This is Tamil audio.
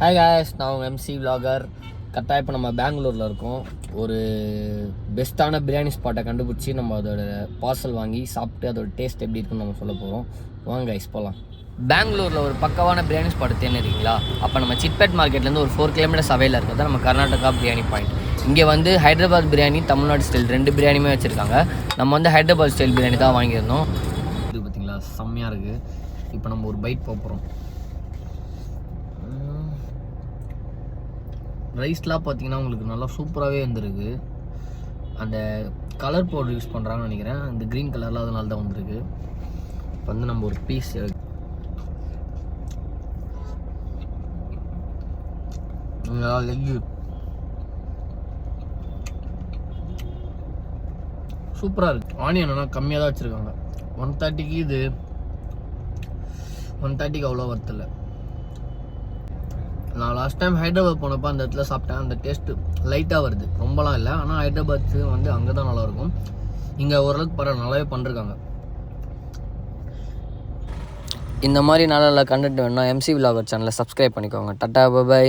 ஹாய் காய்ஸ், நான் உங்கள் எம்சி விலாகர். கரெக்டாக இப்போ நம்ம பெங்களூரில் இருக்கோம். ஒரு பெஸ்ட்டான பிரியாணி ஸ்பாட்டை கண்டுபிடிச்சி நம்ம அதோட பார்சல் வாங்கி சாப்பிட்டு அதோட டேஸ்ட் எப்படி இருக்குன்னு நம்ம சொல்ல போகிறோம். வாங்க கைஸ் போகலாம். பெங்களூரில் ஒரு பக்கவான பிரியாணி ஸ்பாட் தேர்ந்தெடுக்கிறீங்களா? அப்போ நம்ம சிட்பேட் மார்க்கெட்லேருந்து ஒரு 4 கிலோமீட்டர்ஸ் அவையில் இருக்கிறது நம்ம கர்நாடகா பிரியாணி பாயிண்ட். இங்கே வந்து ஹைதராபாத் பிரியாணி, தமிழ்நாடு ஸ்டைல் 2 பிரியாணியுமே வச்சுருக்காங்க. நம்ம வந்து ஹைதராபாத் ஸ்டைல் பிரியாணி தான் வாங்கியிருந்தோம். இது பார்த்திங்களா, செம்மையாக இருக்குது. இப்போ நம்ம ஒரு பைட் போகிறோம். ரைஸ்லாம் பார்த்தீங்கன்னா உங்களுக்கு நல்லா சூப்பராகவே வந்துருக்கு. அந்த கலர் பவுடர் யூஸ் பண்ணுறாங்கன்னு நினைக்கிறேன். அந்த க்ரீன் கலரில் அதனால தான் வந்துருக்கு. இப்போ வந்து நம்ம ஒரு பீஸ் லெக்கு சூப்பராக இருக்குது. ஆனியன் ஆனால் கம்மியாக தான் வச்சுருக்காங்க. 130க்கு இது 130க்கு அவ்வளோ வரத்தில்லை. நான் லாஸ்ட் டைம் ஹைதராபாத் போனப்போ அந்த இடத்துல சாப்பிட்டேன். அந்த டேஸ்ட்டு லைட்டாக வருது, ரொம்பலாம் இல்லை. ஆனால் ஹைதராபாத் வந்து அங்கே தான் நல்லாயிருக்கும். இங்கே ஓரளவுக்கு பரவாயில்ல, நல்லாவே பண்ணிருக்காங்க. இந்த மாதிரி நல்ல நல்ல கண்டென்ட் வேணும்னா எம்சி விலாகர் சேனலை சப்ஸ்கிரைப் பண்ணிக்கோங்க. டாடா, பை.